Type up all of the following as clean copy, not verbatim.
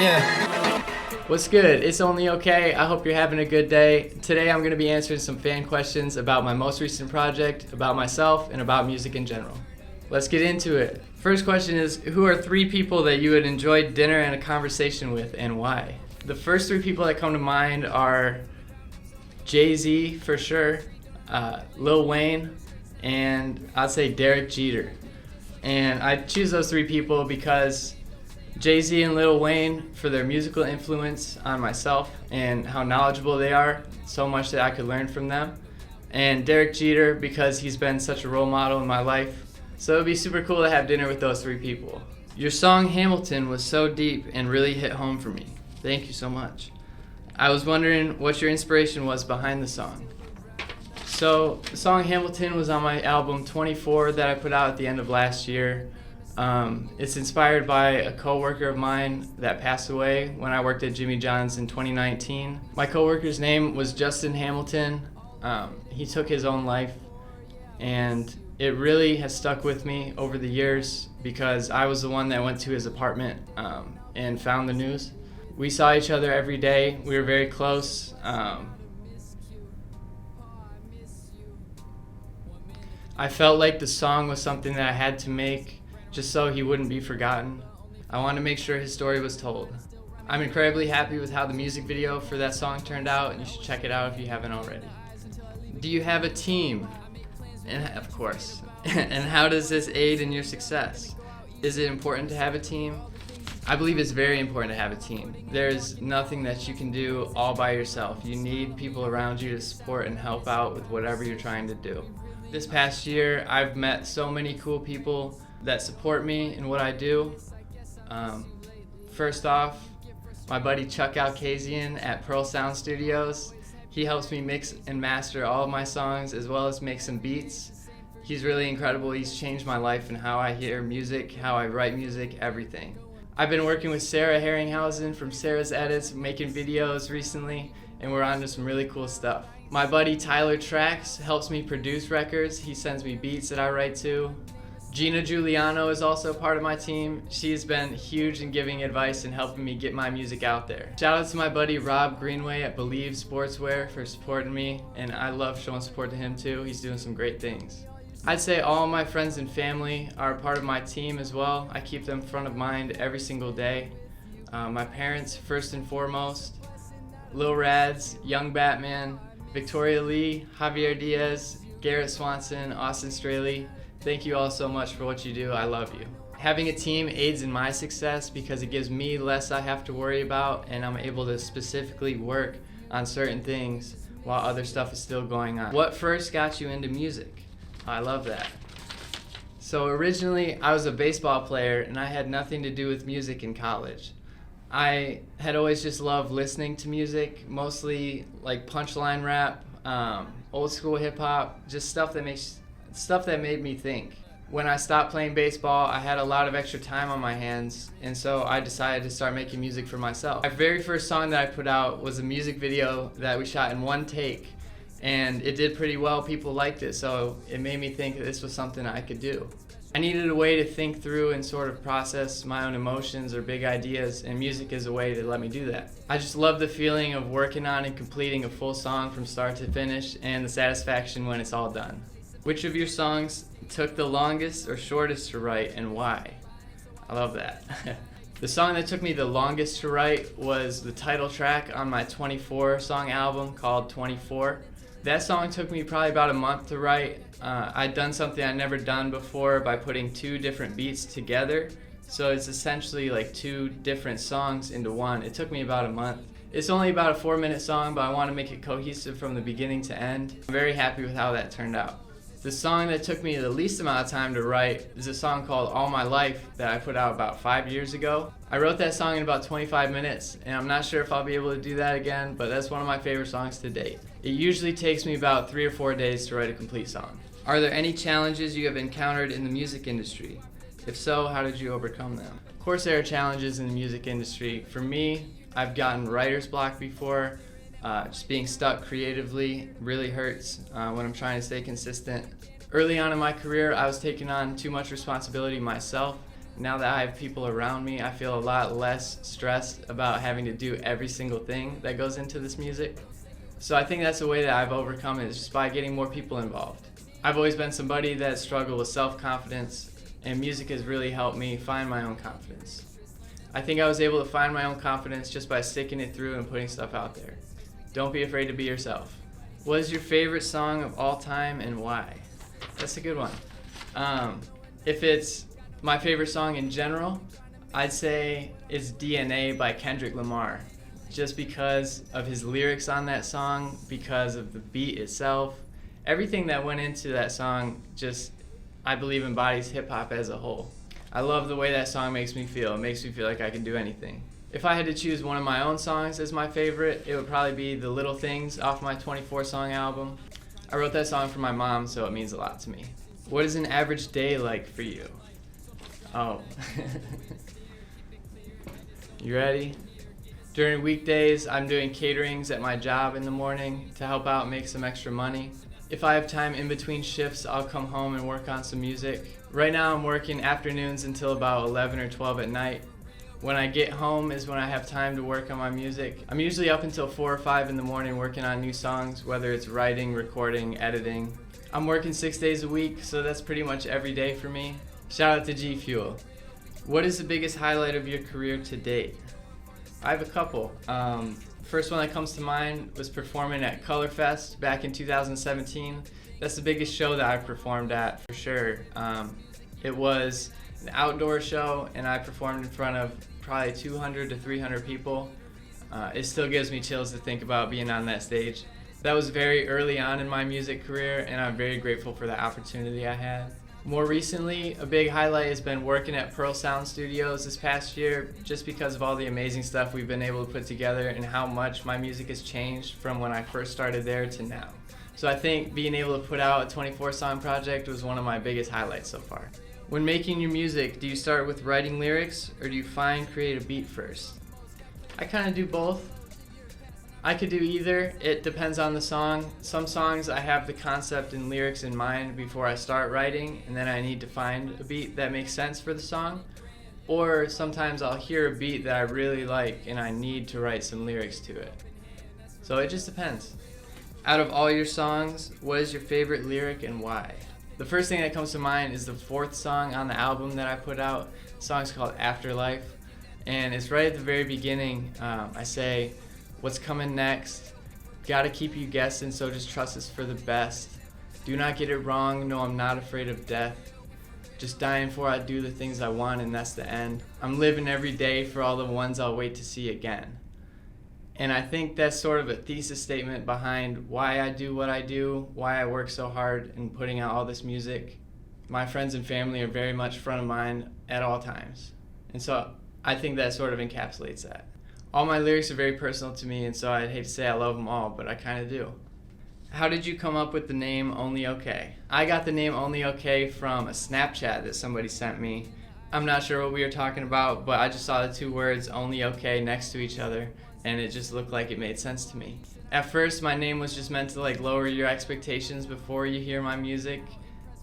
Yeah. What's good? It's Only Okay. I hope you're having a good day. Today I'm going to be answering some fan questions about my most recent project, about myself, and about music in general. Let's get into it. First question is, who are 3 people that you would enjoy dinner and a conversation with, and why? The first 3 people that come to mind are Jay-Z for sure, Lil Wayne, and I'd say Derek Jeter. And I choose those 3 people because Jay-Z and Lil Wayne for their musical influence on myself and how knowledgeable they are, so much that I could learn from them. And Derek Jeter because he's been such a role model in my life. So it'd be super cool to have dinner with those 3 people. Your song Hamilton was so deep and really hit home for me. Thank you so much. I was wondering what your inspiration was behind the song. So the song Hamilton was on my album 24 that I put out at the end of last year. It's inspired by a coworker of mine that passed away when I worked at Jimmy John's in 2019. My coworker's name was Justin Hamilton. He took his own life, and it really has stuck with me over the years because I was the one that went to his apartment and found the news. We saw each other every day. We were very close. I felt like the song was something that I had to make just so he wouldn't be forgotten. I wanted to make sure his story was told. I'm incredibly happy with how the music video for that song turned out, and you should check it out if you haven't already. Do you have a team? And of course. And how does this aid in your success? Is it important to have a team? I believe it's very important to have a team. There's nothing that you can do all by yourself. You need people around you to support and help out with whatever you're trying to do. This past year, I've met so many cool people that support me in what I do. First off, my buddy Chuck Alkazian at Pearl Sound Studios. He helps me mix and master all of my songs as well as make some beats. He's really incredible. He's changed my life and how I hear music, how I write music, everything. I've been working with Sarah Herringhausen from Sarah's Edits, making videos recently, and we're on to some really cool stuff. My buddy Tyler Trax helps me produce records. He sends me beats that I write to. Gina Giuliano is also part of my team. She's been huge in giving advice and helping me get my music out there. Shout out to my buddy Rob Greenway at Believe Sportswear for supporting me, and I love showing support to him too. He's doing some great things. I'd say all my friends and family are part of my team as well. I keep them front of mind every single day. My parents first and foremost, Lil Rads, Young Batman, Victoria Lee, Javier Diaz, Garrett Swanson, Austin Straley. Thank you all so much for what you do. I love you. Having a team aids in my success because it gives me less I have to worry about, and I'm able to specifically work on certain things while other stuff is still going on. What first got you into music? I love that. So originally I was a baseball player and I had nothing to do with music in college. I had always just loved listening to music, mostly like punchline rap, old school hip hop, just stuff that made me think. When I stopped playing baseball, I had a lot of extra time on my hands, and so I decided to start making music for myself. My very first song that I put out was a music video that we shot in one take, and it did pretty well. People liked it, so it made me think that this was something I could do. I needed a way to think through and sort of process my own emotions or big ideas, and music is a way to let me do that. I just love the feeling of working on and completing a full song from start to finish, and the satisfaction when it's all done. Which of your songs took the longest or shortest to write, and why? I love that. The song that took me the longest to write was the title track on my 24 song album called 24. That song took me probably about a month to write. I'd done something I'd never done before by putting 2 different beats together. So it's essentially like 2 different songs into one. It took me about a month. It's only about a 4-minute song, but I want to make it cohesive from the beginning to end. I'm very happy with how that turned out. The song that took me the least amount of time to write is a song called All My Life that I put out about 5 years ago. I wrote that song in about 25 minutes, and I'm not sure if I'll be able to do that again, but that's one of my favorite songs to date. It usually takes me about 3 or 4 days to write a complete song. Are there any challenges you have encountered in the music industry? If so, how did you overcome them? Of course there are challenges in the music industry. For me, I've gotten writer's block before. Just being stuck creatively really hurts when I'm trying to stay consistent. Early on in my career, I was taking on too much responsibility myself, Now that I have people around me, I feel a lot less stressed about having to do every single thing that goes into this music. So I think that's the way that I've overcome it, is just by getting more people involved. I've always been somebody that struggled with self-confidence, and music has really helped me find my own confidence. I think I was able to find my own confidence just by sticking it through and putting stuff out there. Don't be afraid to be yourself. What is your favorite song of all time and why? That's a good one. If it's my favorite song in general, I'd say it's DNA by Kendrick Lamar. Just because of his lyrics on that song, because of the beat itself, everything that went into that song just, I believe, embodies hip-hop as a whole. I love the way that song makes me feel. It makes me feel like I can do anything. If I had to choose one of my own songs as my favorite, it would probably be The Little Things off my 24-song album. I wrote that song for my mom, so it means a lot to me. What is an average day like for you? Oh. You ready? During weekdays, I'm doing caterings at my job in the morning to help out make some extra money. If I have time in between shifts, I'll come home and work on some music. Right now I'm working afternoons until about 11 or 12 at night. When I get home is when I have time to work on my music. I'm usually up until 4 or 5 in the morning working on new songs, whether it's writing, recording, editing. I'm working 6 days a week, so that's pretty much every day for me. Shout out to G Fuel. What is the biggest highlight of your career to date? I have a couple. First one that comes to mind was performing at Color Fest back in 2017. That's the biggest show that I've performed at, for sure. It was an outdoor show, and I performed in front of probably 200 to 300 people. It still gives me chills to think about being on that stage. That was very early on in my music career, and I'm very grateful for the opportunity I had. More recently, a big highlight has been working at Pearl Sound Studios this past year, just because of all the amazing stuff we've been able to put together and how much my music has changed from when I first started there to now. So I think being able to put out a 24-song project was one of my biggest highlights so far. When making your music, do you start with writing lyrics, or do you create a beat first? I kind of do both. I could do either. It depends on the song. Some songs I have the concept and lyrics in mind before I start writing, and then I need to find a beat that makes sense for the song. Or sometimes I'll hear a beat that I really like and I need to write some lyrics to it. So it just depends. Out of all your songs, what is your favorite lyric and why? The first thing that comes to mind is the 4th song on the album that I put out. The song's called Afterlife, and it's right at the very beginning. I say, "What's coming next? Gotta keep you guessing, so just trust us for the best. Do not get it wrong, no, I'm not afraid of death. Just dying for I do the things I want, and that's the end. I'm living every day for all the ones I'll wait to see again." And I think that's sort of a thesis statement behind why I do what I do, why I work so hard in putting out all this music. My friends and family are very much front of mind at all times. And so I think that sort of encapsulates that. All my lyrics are very personal to me, and so I'd hate to say I love them all, but I kind of do. How did you come up with the name Only Okay? I got the name Only Okay from a Snapchat that somebody sent me. I'm not sure what we were talking about, but I just saw the 2 words Only Okay next to each other, and it just looked like it made sense to me. At first, my name was just meant to lower your expectations before you hear my music,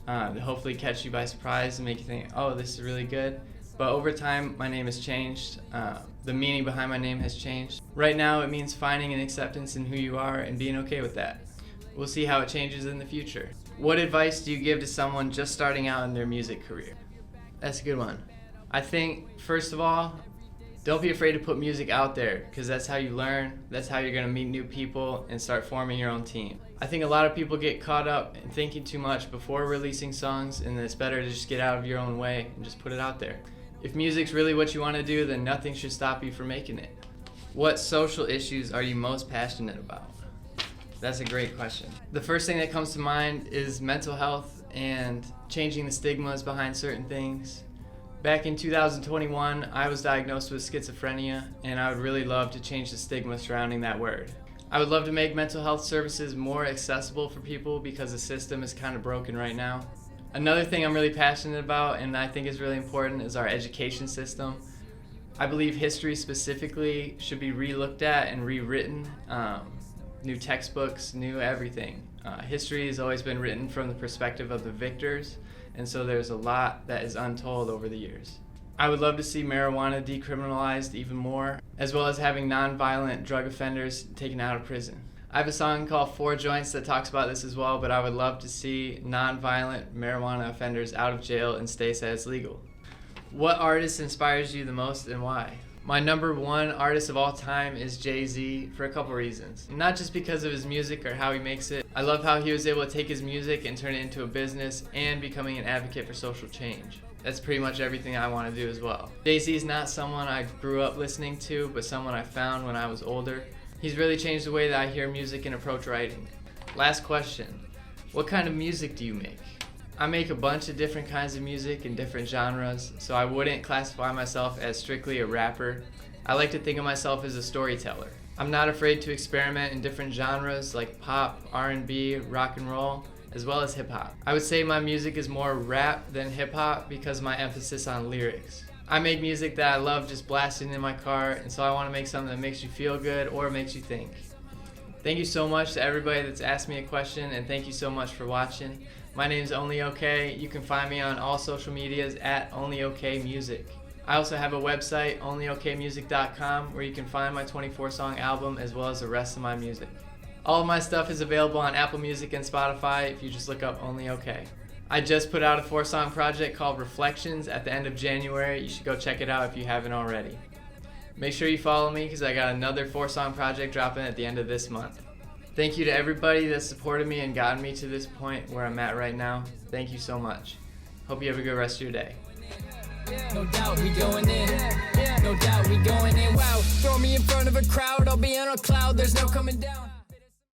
to hopefully catch you by surprise and make you think, oh, this is really good. But over time, my name has changed. The meaning behind my name has changed. Right now, it means finding an acceptance in who you are and being okay with that. We'll see how it changes in the future. What advice do you give to someone just starting out in their music career? That's a good one. I think, first of all, don't be afraid to put music out there, because that's how you learn, that's how you're going to meet new people and start forming your own team. I think a lot of people get caught up in thinking too much before releasing songs, and it's better to just get out of your own way and just put it out there. If music's really what you want to do, then nothing should stop you from making it. What social issues are you most passionate about? That's a great question. The first thing that comes to mind is mental health and changing the stigmas behind certain things. Back in 2021, I was diagnosed with schizophrenia, and I would really love to change the stigma surrounding that word. I would love to make mental health services more accessible for people, because the system is kind of broken right now. Another thing I'm really passionate about, and I think is really important, is our education system. I believe history specifically should be re-looked at and rewritten. New textbooks, new everything. History has always been written from the perspective of the victors, and so there's a lot that is untold over the years. I would love to see marijuana decriminalized even more, as well as having non-violent drug offenders taken out of prison. I have a song called 4 Joints that talks about this as well, but I would love to see non-violent marijuana offenders out of jail in states that it's legal. What artist inspires you the most and why? My number one artist of all time is Jay-Z for a couple reasons. Not just because of his music or how he makes it. I love how he was able to take his music and turn it into a business and becoming an advocate for social change. That's pretty much everything I want to do as well. Jay-Z is not someone I grew up listening to, but someone I found when I was older. He's really changed the way that I hear music and approach writing. Last question, what kind of music do you make? I make a bunch of different kinds of music in different genres, so I wouldn't classify myself as strictly a rapper. I like to think of myself as a storyteller. I'm not afraid to experiment in different genres like pop, R&B, rock and roll, as well as hip hop. I would say my music is more rap than hip hop because of my emphasis on lyrics. I make music that I love just blasting in my car, and so I want to make something that makes you feel good or makes you think. Thank you so much to everybody that's asked me a question, and thank you so much for watching. My name is Only Okay. You can find me on all social medias at Only Okay Music. I also have a website, onlyokmusic.com, where you can find my 24-song album as well as the rest of my music. All of my stuff is available on Apple Music and Spotify if you just look up Only Okay. I just put out a 4-song project called Reflections at the end of January. You should go check it out if you haven't already. Make sure you follow me because I got another 4-song project dropping at the end of this month. Thank you to everybody that supported me and gotten me to this point where I'm at right now. Thank you so much. Hope you have a good rest of your day. No doubt we going in. No doubt we going in. Wow, throw me in front of a crowd, I'll be on a cloud, there's no coming down.